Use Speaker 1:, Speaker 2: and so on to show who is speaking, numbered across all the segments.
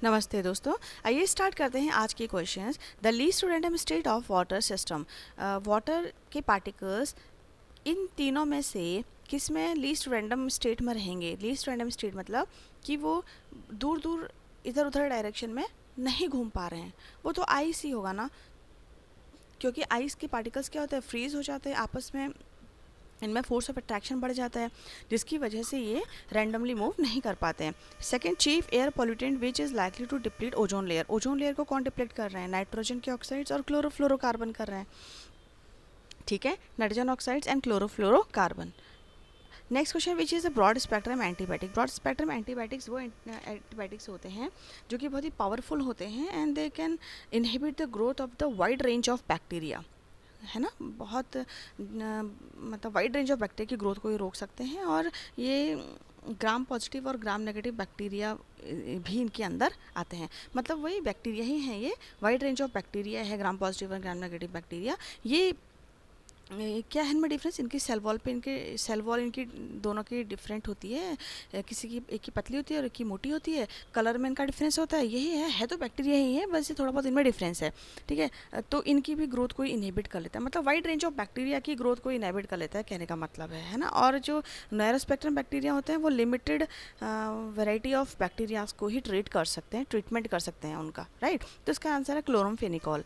Speaker 1: नमस्ते दोस्तों, आइए स्टार्ट करते हैं आज के questions. The least random state of water system. Water के पार्टिकल्स इन तीनों में से किस में लीस्ट रैंडम स्टेट में रहेंगे। लीस्ट रैंडम स्टेट मतलब कि वो दूर दूर इधर उधर डायरेक्शन में नहीं घूम पा रहे हैं। वो तो आइस ही होगा ना, क्योंकि आइस के पार्टिकल्स क्या होते हैं, फ्रीज हो जाते हैं आपस में, इनमें फोर्स ऑफ अट्रैक्शन बढ़ जाता है, जिसकी वजह से ये रैंडमली मूव नहीं कर पाते हैं। Second, chief air pollutant which is likely to deplete ozone layer. Ozone layer को कौन डिप्लीट कर रहे हैं? नाइट्रोजन के ऑक्साइड्स और क्लोरोफ्लोरोकार्बन कर रहे हैं। ठीक है, nitrogen oxides and chlorofluorocarbon. Next question, which is a broad spectrum antibiotic. Broad spectrum antibiotics वो एंटीबायोटिक्स होते हैं जो कि बहुत ही पावरफुल होते हैं and they can inhibit the growth of the wide range of bacteria, है ना। बहुत मतलब वाइड रेंज ऑफ बैक्टीरिया की ग्रोथ को ये रोक सकते हैं, और ये ग्राम पॉजिटिव और ग्राम नेगेटिव बैक्टीरिया भी इनके अंदर आते हैं। मतलब वही बैक्टीरिया ही हैं, ये वाइड रेंज ऑफ बैक्टीरिया है, ग्राम पॉजिटिव और ग्राम नेगेटिव बैक्टीरिया। ये क्या है इनमें डिफरेंस, इनकी सेल वॉल पे, इनके सेल वॉल इनकी दोनों की डिफरेंट होती है। किसी की एक की पतली होती है और एक की मोटी होती है। कलर में इनका डिफरेंस होता है, यही है तो बैक्टीरिया ही है, बस ये थोड़ा बहुत इनमें डिफरेंस है। ठीक है, तो इनकी भी ग्रोथ को इनहिबिट कर लेता है, मतलब वाइड रेंज ऑफ बैक्टीरिया की ग्रोथ को इनहिबिट कर लेता है, कहने का मतलब है ना। और जो नैरो स्पेक्ट्रम बैक्टीरिया होते हैं वो लिमिटेड वेराइटी ऑफ बैक्टीरियाज को ही ट्रीट कर सकते हैं, ट्रीटमेंट कर सकते हैं उनका, राइट। तो इसका आंसर है क्लोरमफेनिकोल।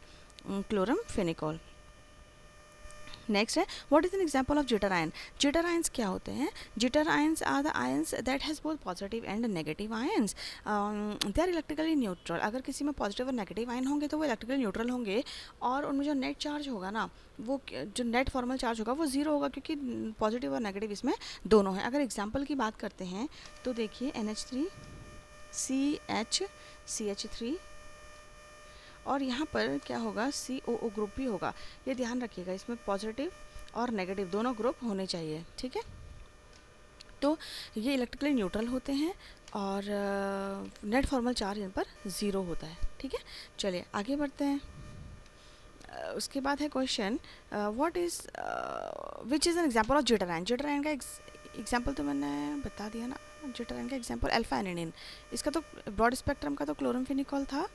Speaker 1: क्लोरमफेनिकोल। नेक्स्ट है, what is an example of zwitter ion. Zwitter ions क्या होते हैं? Zwitter ions are the ions that has both positive and negative ions. They are electrically neutral. अगर किसी में पॉजिटिव और नेगेटिव आयन होंगे तो वो इलेक्ट्रिकली न्यूट्रल होंगे, और उनमें जो नेट चार्ज होगा ना, वो जो नेट फॉर्मल चार्ज होगा वो ज़ीरो होगा, क्योंकि पॉजिटिव और नेगेटिव इसमें दोनों हैं। अगर एग्जाम्पल की बात करते हैं तो देखिए NH3 CH3, और यहाँ पर क्या होगा, COO ग्रुप भी होगा। ये ध्यान रखिएगा, इसमें पॉजिटिव और नेगेटिव दोनों ग्रुप होने चाहिए, ठीक है। तो ये इलेक्ट्रिकली न्यूट्रल होते हैं और नेट फॉर्मल चार्ज इन पर ज़ीरो होता है, ठीक है। चलिए आगे बढ़ते हैं। उसके बाद है question, what is which is an example of zwitter ion. Jitter ion का एग्जांपल तो मैंने बता दिया ना। जिटर आयन का एग्जांपल अल्फा एनिलीन। इसका तो ब्रॉड स्पेक्ट्रम का तो क्लोरमफेनिकोल था,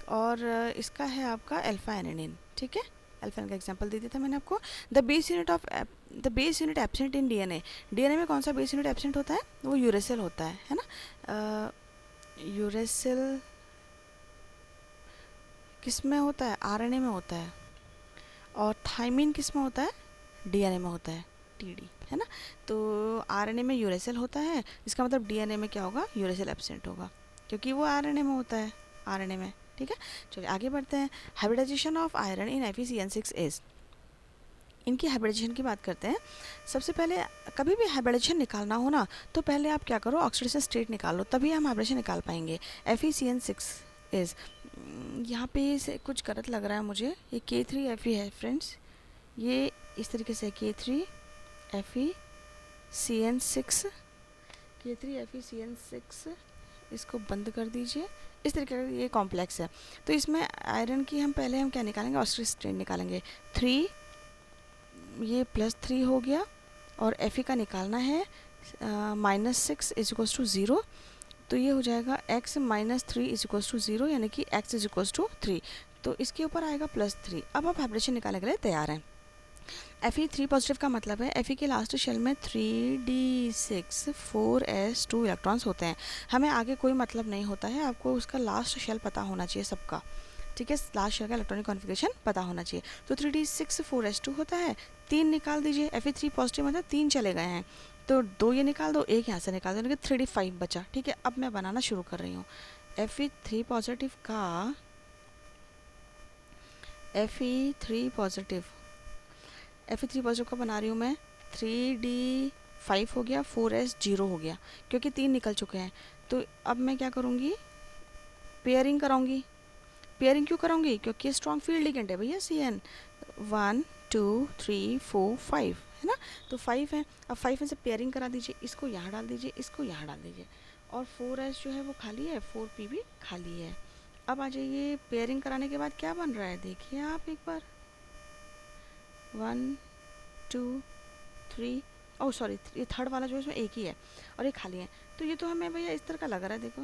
Speaker 1: और इसका है आपका अल्फा एनिलीन, ठीक है। अल्फा का एग्जांपल दे दिया था मैंने आपको। The base unit absent in DNA. DNA में कौन सा बेस यूनिट एब्सेंट होता है? वो यूरेसिल होता है ना। यूरेसिल किस में होता है? आरएनए में होता है। और थाइमिन किस में होता है? डीएनए में होता है, टीडी, है ना। तो आरएनए में यूरेसिल होता है, इसका मतलब डीएनए में क्या होगा? यूरेसिल एब्सेंट होगा, क्योंकि वो आरएनए में होता है, आरएनए में, ठीक है। चलिए आगे बढ़ते हैं। Hybridization of iron in FeCN6 is. इनकी हाइब्रिडाइजेशन की बात करते हैं। सबसे पहले कभी भी हाइब्रिडाइजेशन निकालना हो ना, तो पहले आप क्या करो, ऑक्सीडेशन स्टेट निकालो, तभी हम हाइब्रिडाइजेशन निकाल पाएंगे। FeCN6 इज, यहाँ पे कुछ गलत लग रहा है मुझे, ये K3Fe है फ्रेंड्स, ये इस तरीके से K3FeCN6, K3FeCN6, इसको बंद कर दीजिए। इस तरीके का ये कॉम्प्लेक्स है। तो इसमें आयरन की हम क्या निकालेंगे? ऑक्सीडेशन स्टेट निकालेंगे। 3, ये +3 हो गया, और Fe का निकालना है -6 = 0। तो ये हो जाएगा x - 3 = 0, यानी कि x = 3। तो इसके ऊपर आएगा +3। अब आप हाइब्रिडेशन निकालने के लिए तैयार हैं। Fe3 पॉजिटिव का मतलब है Fe के लास्ट शेल में 3d6 4s2 इलेक्ट्रॉन्स होते हैं। हमें आगे कोई मतलब नहीं होता है, आपको उसका लास्ट शेल पता होना चाहिए सबका, ठीक है। लास्ट शेल का इलेक्ट्रॉनिक कॉन्फ़िगरेशन पता होना चाहिए। तो 3d6 4s2 होता है, 3 निकाल दीजिए। Fe3 पॉजिटिव मतलब 3 चले गए हैं, तो 2 ये निकाल दो, 1 यहाँ से निकाल दो, यानी कि 3d5 बचा, ठीक है। अब मैं बनाना शुरू कर रही हूँ। Fe3 पॉजिटिव का बना रही हूँ मैं। 3d5 हो गया, 4s 0 हो गया, क्योंकि 3 निकल चुके हैं। तो अब मैं क्या करूँगी? पेयरिंग कराऊंगी। पेयरिंग क्यों कराऊंगी? क्योंकि स्ट्रॉन्ग फील्ड लिगेंड है भैया CN। 1 2 3 4 5, है ना। तो 5 है, अब 5 में से पेयरिंग करा दीजिए, इसको यहाँ डाल दीजिए, इसको यहाँ डाल दीजिए, और 4s जो है वो खाली है, 4p भी खाली है। अब आ जाइए, पेयरिंग कराने के बाद क्या बन रहा है देखिए आप एक बार। 1 2 3, ओह सॉरी, ये थर्ड वाला जो है इसमें एक ही है और ये खाली है। तो ये तो हमें भैया इस तरह का लग रहा है, देखो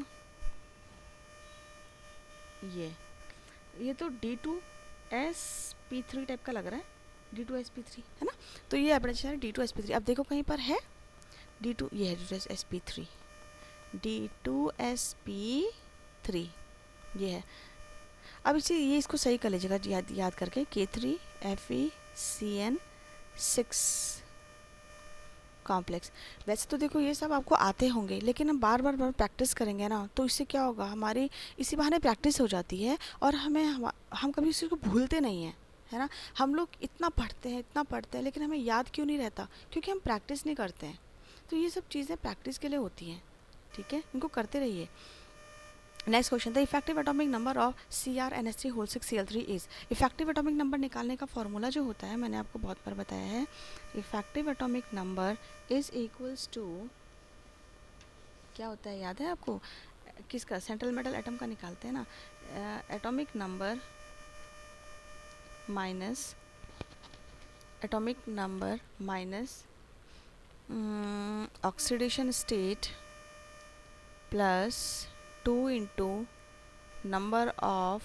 Speaker 1: ये तो D2sp3 टाइप का लग रहा है, D2sp3 है ना। तो ये एपरेचर है D2sp3। अब देखो कहीं पर है D2, ये है D2sp3, D2sp3 ये है। अब इसे ये इसको सही कर लीजिएगा याद करके, K3FeCN6 कॉम्प्लेक्स। वैसे तो देखो ये सब आपको आते होंगे, लेकिन हम बार बार प्रैक्टिस करेंगे ना, तो इससे क्या होगा, हमारी इसी बहाने प्रैक्टिस हो जाती है और हम कभी उसी को भूलते नहीं हैं, है ना। हम लोग इतना पढ़ते हैं लेकिन हमें याद क्यों नहीं रहता, क्योंकि हम प्रैक्टिस नहीं करते हैं। तो ये सब चीज़ें प्रैक्टिस के लिए होती हैं, ठीक है, इनको करते रहिए। Next question, the effective atomic number of CrNH3 is. Effective atomic number निकालने का फॉर्मूला जो होता है, मैंने आपको बहुत बार बताया है, effective atomic number is equals to, क्या होता है याद है आपको, किसका, सेंट्रल मेटल एटम का निकालते हैं ना, atomic number minus oxidation state plus 2 into number of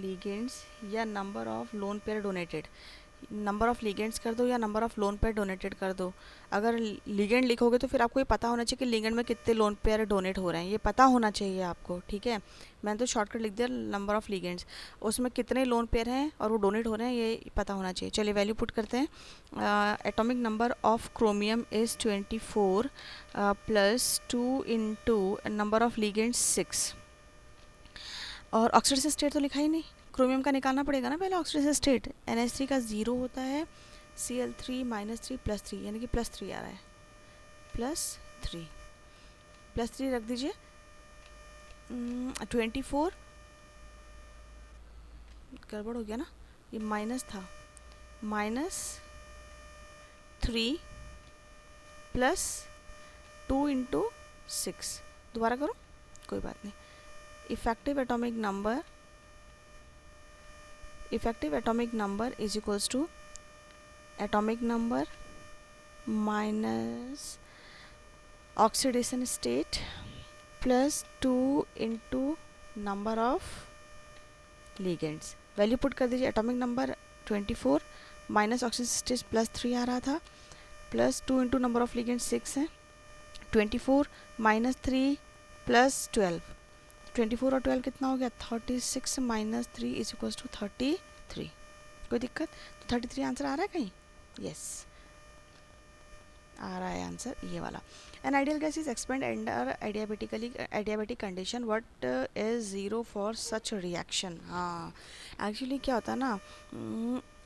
Speaker 1: ligands या number of lone pair donated. Number of ligands कर दो या number of lone pair donated कर दो। अगर लिगेंड लिखोगे तो फिर आपको ये पता होना चाहिए कि लिगेंड में कितने लोन पेयर डोनेट हो रहे हैं, ये पता होना चाहिए आपको, ठीक है। मैंने तो शॉर्टकट लिख दिया नंबर ऑफ लिगेंड्स, उसमें कितने लोन पेयर हैं और वो डोनेट हो रहे हैं ये पता होना चाहिए। चलिए वैल्यू पुट करते हैं। Atomic number of chromium is 24 plus 2 into number of ligands 6। और ऑक्सीडेशन स्टेट तो लिखा ही नहीं, क्रोमियम का निकालना पड़ेगा ना पहले ऑक्सीडेशन स्टेट। NH3 का 0 होता है, Cl3 -3 +3, यानी कि +3 आ रहा है, +3 रख दीजिए। 24 गड़बड़ हो गया ना, ये माइनस था, -3 + 2 इंटू 6, दोबारा करो कोई बात नहीं। Effective atomic number is equals to atomic number minus oxidation state plus 2 into number of ligands. Value put कर दीजिए। Atomic number 24 minus oxidation state +3 आ रहा था, plus 2 into number of ligands 6 है। 24 -3 + 12, 24 और 12 कितना हो गया, 36 - 3 इज इक्वल्स टू 33। कोई दिक्कत, तो 33 आंसर आ रहा है कहीं, यस आ रहा है आंसर ये वाला। An ideal gas is expand under adiabatic condition, what is 0 for such reaction. हाँ एक्चुअली क्या होता है ना,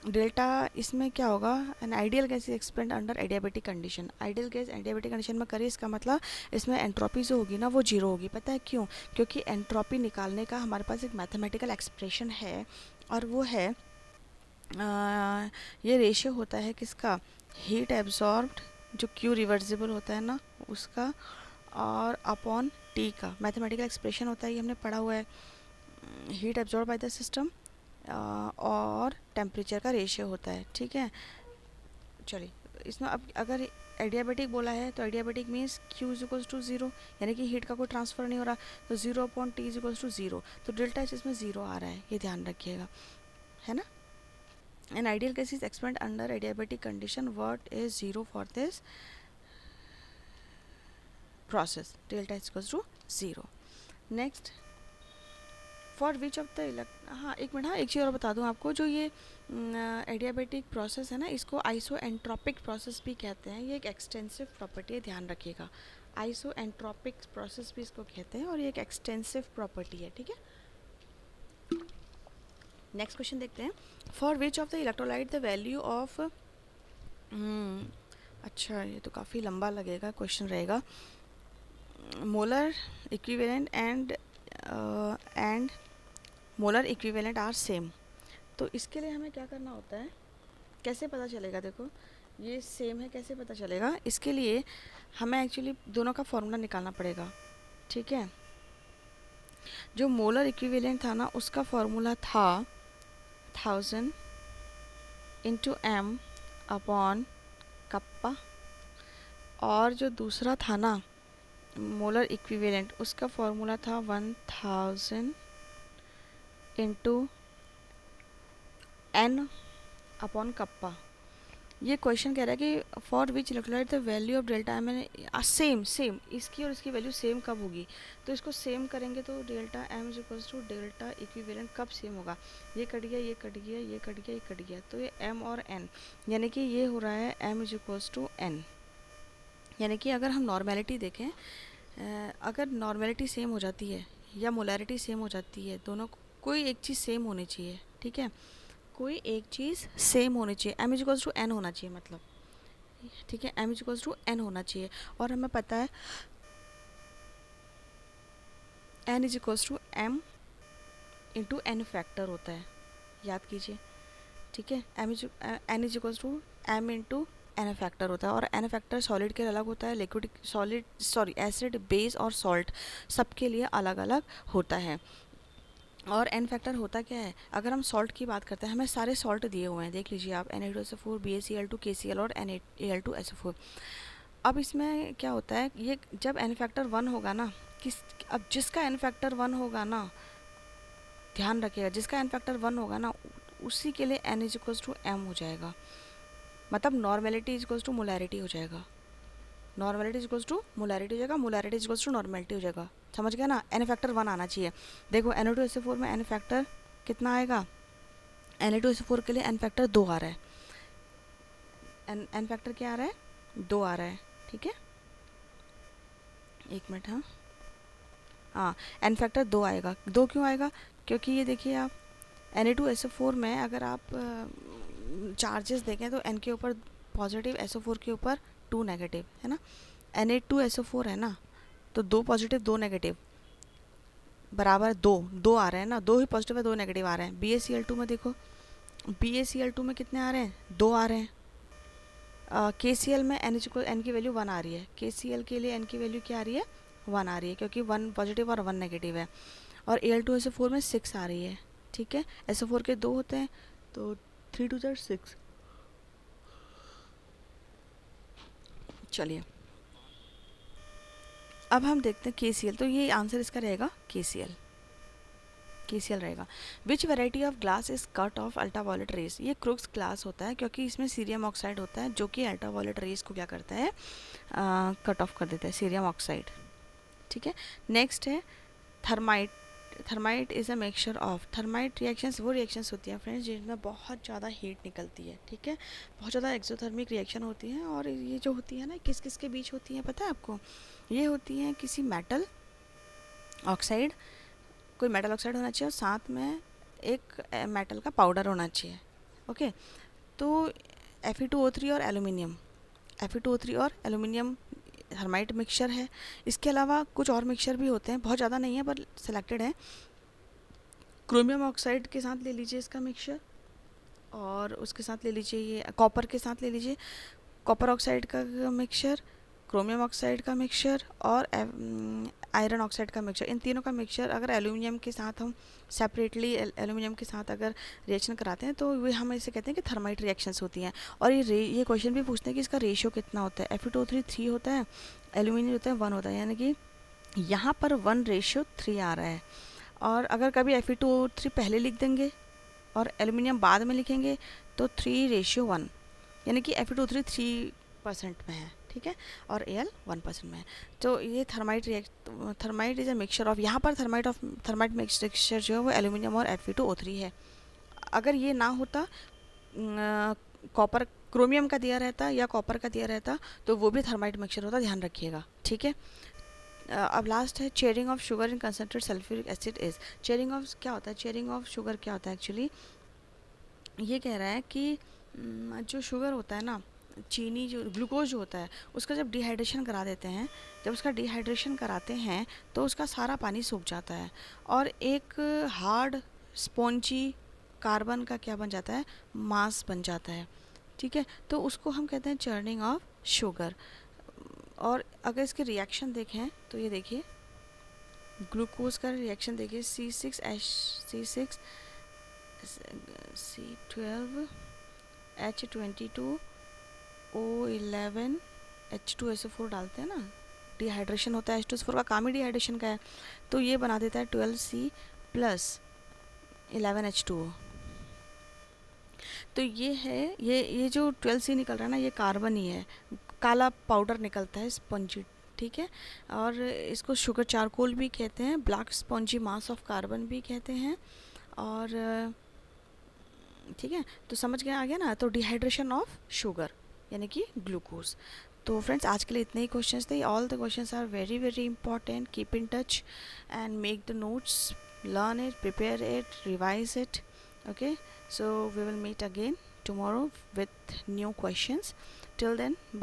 Speaker 1: डेल्टा इसमें क्या होगा, an ideal gas is expand under adiabatic condition. Ideal gas adiabatic condition में करे, इसका मतलब इसमें एंट्रोपी जो होगी ना वो 0 होगी। पता है क्यों, क्योंकि एंट्रोपी निकालने का हमारे पास एक मैथमेटिकल एक्सप्रेशन है, और वो है ये रेशियो होता है किसका, हीट एब्जॉर्ब्ड जो Q रिवर्सिबल होता है ना उसका, और अपॉन T का मैथमेटिकल एक्सप्रेशन होता है, ये हमने पढ़ा हुआ है। Heat absorb by the system और टेम्परेचर का रेशियो होता है, ठीक है। चलिए इसमें अब अगर एडियाबेटिक बोला है तो adiabatic means Q is equals to 0, यानी कि हीट का कोई ट्रांसफ़र नहीं हो रहा, तो 0/T इज इक्वल्स टू 0, तो डेल्टा एच इसमें 0 आ रहा है, ये ध्यान रखिएगा, है ना। An ideal case is expand under adiabatic condition, what is 0 for this process, delta h equals to 0. Next, for which of the हाँ एक मिनट, हाँ एक चीज़ और बता दूँ आपको, जो ये एडियाबेटिक प्रोसेस है ना, इसको आइसोएंट्रोपिक प्रोसेस भी कहते हैं। ये एक एक्सटेंसिव प्रॉपर्टी है, ध्यान रखिएगा। आइसोएंट्रोपिक प्रोसेस भी इसको कहते हैं, और ये एक एक्सटेंसिव प्रॉपर्टी है, ठीक है। नेक्स्ट क्वेश्चन देखते हैं। For which of the electrolyte the value of, अच्छा ये तो काफ़ी लंबा लगेगा क्वेश्चन रहेगा। Molar equivalent and molar equivalent are same, तो इसके लिए हमें क्या करना होता है, कैसे पता चलेगा, देखो ये सेम है कैसे पता चलेगा, इसके लिए हमें एक्चुअली दोनों का फॉर्मूला निकालना पड़ेगा, ठीक है। जो मोलर इक्विवेलेंट था ना उसका फॉर्मूला था 1000 इंटू m अपॉन कप्पा, और जो दूसरा था ना मोलर इक्विवेलेंट, उसका फॉर्मूला था 1000 इंटू एन अपॉन कप्पा। ये क्वेश्चन कह रहा है कि for which electrolyte the value of delta m n same इसकी और इसकी वैल्यू सेम कब होगी। तो इसको सेम करेंगे तो delta m is equals to delta equivalent कब सेम होगा, ये कट गया, ये कट गया, ये कट गया, ये कट गया, तो ये एम और एन, यानी कि ये हो रहा है m is equals to n. यानी कि अगर हम नॉर्मेलिटी देखें, अगर नॉर्मेलिटी सेम हो जाती है या मोलैरिटी सेम हो जाती है, दोनों कोई एक चीज़ सेम होनी चाहिए, ठीक है, कोई एक चीज़ सेम होनी चाहिए, m is equals to n होना चाहिए मतलब, ठीक है, m is equals to n होना चाहिए। और हमें पता है n is equals to m into n factor होता है, याद कीजिए, ठीक है, n is equals to m into n factor होता है। और एन फैक्टर सॉलिड के लिए अलग होता है, liquid solid sorry acid base और सॉल्ट सबके लिए अलग अलग होता है। और एन फैक्टर होता क्या है, अगर हम सॉल्ट की बात करते हैं, हमें सारे सॉल्ट दिए हुए हैं, देख लीजिए आप, Na2SO4, BaCl2, KCl और NaAl2SO4। अब इसमें क्या होता है, ये जब एन फैक्टर 1 होगा ना, अब जिसका एन फैक्टर 1 होगा ना, ध्यान रखिएगा, जिसका एन फैक्टर 1 होगा ना, उसी के लिए n is equals to m हो जाएगा, मतलब normality is equals to molarity हो जाएगा, normality is equals to molarity हो जाएगा, molarity is equals to normality हो जाएगा। समझ गया ना, एन फैक्टर 1 आना चाहिए। देखो Na2SO4 में एन फैक्टर कितना आएगा, Na2SO4 के लिए एन फैक्टर 2 आ रहा है, एन फैक्टर क्या आ रहा है, 2 आ रहा है, ठीक है, एक मिनट, हाँ एन फैक्टर 2 आएगा। 2 क्यों आएगा, क्योंकि ये देखिए आप, Na2SO4 में अगर आप चार्जेस देखें तो एन के ऊपर पॉजिटिव, SO4 के ऊपर 2 नेगेटिव है ना, Na2SO4 है ना, तो 2 पॉजिटिव 2 नेगेटिव बराबर 2 आ रहे हैं ना, 2 ही पॉजिटिव है 2 नेगेटिव आ रहे हैं। BaCl2 में देखो, BaCl2 में कितने आ रहे हैं, 2 आ रहे हैं। KCl में n की वैल्यू 1 आ रही है, KCl के लिए n की वैल्यू क्या आ रही है, 1 आ रही है, क्योंकि 1 पॉजिटिव और 1 नेगेटिव है। और Al2SO4 में 6 आ रही है, ठीक है, SO4 के 2 होते हैं, तो 3 2 6। चलिए अब हम देखते हैं KCl, तो ये आंसर इसका रहेगा KCl रहेगा। Which variety of glass is cut off ultraviolet rays, ये क्रुक्स ग्लास होता है, क्योंकि इसमें सीरियम ऑक्साइड होता है, जो कि अल्ट्रावायलेट रेज को क्या करता है, कट ऑफ कर देता है, सीरियम ऑक्साइड, ठीक है। नेक्स्ट है thermite, thermite is a mixture of, thermite reactions वो रिएक्शंस होती हैं फ्रेंड्स जिनमें बहुत ज़्यादा हीट निकलती है, ठीक है, बहुत ज़्यादा एक्सोथर्मिक रिएक्शन होती हैं। और ये जो होती है ना, किस किस के बीच होती हैं पता है आपको, ये होती हैं किसी मेटल ऑक्साइड, कोई मेटल ऑक्साइड होना चाहिए और साथ में एक मेटल का पाउडर होना चाहिए, ओके। तो Fe2O3 और एल्यूमिनियम, Fe2O3 और एल्यूमिनियम थर्माइट मिक्सचर है। इसके अलावा कुछ और मिक्सचर भी होते हैं, बहुत ज़्यादा नहीं है पर सिलेक्टेड है। क्रोमियम ऑक्साइड के साथ ले लीजिए इसका मिक्सचर, और उसके साथ ले लीजिए ये कॉपर के साथ ले लीजिए कॉपर ऑक्साइड का मिक्सचर, क्रोमियम ऑक्साइड का मिक्सचर और आयरन ऑक्साइड का मिक्सचर। इन तीनों का मिक्सचर अगर एल्यूमिनियम के साथ हम सेपरेटली एल्यूमिनियम के साथ अगर रिएक्शन कराते हैं तो वे हम इसे कहते हैं कि थर्माइट रिएक्शंस होती हैं। और ये क्वेश्चन भी पूछते हैं कि इसका रेशियो कितना होता है। Fe2O3 3 होता है, एल्यूमिनियम होता है 1 होता है, यानी कि यहाँ पर 1:3 आ रहा है। और अगर कभी Fe2O3 पहले लिख देंगे और एल्यूमिनियम बाद में लिखेंगे तो 3:1, यानी कि Fe2O3 3% में है, ठीक है, और Al 1% में है। तो ये thermite is a mixture of, यहाँ पर थर्माइट मिक्सचर जो है वो एल्यूमिनियम और Fe2O3 है। अगर ये ना होता, कॉपर क्रोमियम का दिया रहता या कॉपर का दिया रहता, तो वो भी थर्माइट मिक्सचर होता, ध्यान रखिएगा, ठीक है। अब लास्ट है charring of sugar in concentrate sulphuric acid is, charring of क्या होता है, चेयरिंग ऑफ शुगर क्या होता है एक्चुअली, ये कह रहा है कि जो शुगर होता है ना, चीनी जो ग्लूकोज जो होता है, उसका जब डिहाइड्रेशन करा देते हैं, जब उसका डिहाइड्रेशन कराते हैं तो उसका सारा पानी सूख जाता है और एक हार्ड स्पॉन्जी कार्बन का क्या बन जाता है, मास बन जाता है, ठीक है। तो उसको हम कहते हैं चर्निंग ऑफ शुगर। और अगर इसके रिएक्शन देखें तो ये देखिए, ग्लूकोज का रिएक्शन देखिए, C6H C12 H22 O11 H2SO4 डालते हैं ना, डिहाइड्रेशन होता है, H2SO4 का काम ही डिहाइड्रेशन का है, तो ये बना देता है 12C प्लस 11H2O। तो ये है, ये जो 12C निकल रहा है ना, ये कार्बन ही है, काला पाउडर निकलता है स्पंजी, ठीक है। और इसको शुगर चारकोल भी कहते हैं, black spongy mass of carbon भी कहते हैं। और ठीक है, तो समझ गया, आ गया ना। तो डिहाइड्रेशन ऑफ शुगर यानी कि ग्लूकोज। तो फ्रेंड्स आज के लिए इतने ही क्वेश्चंस थे। All the questions are very very important. Keep in touch and make the notes, learn it, prepare it, revise it. Okay, so we will meet again tomorrow with new questions. Till then,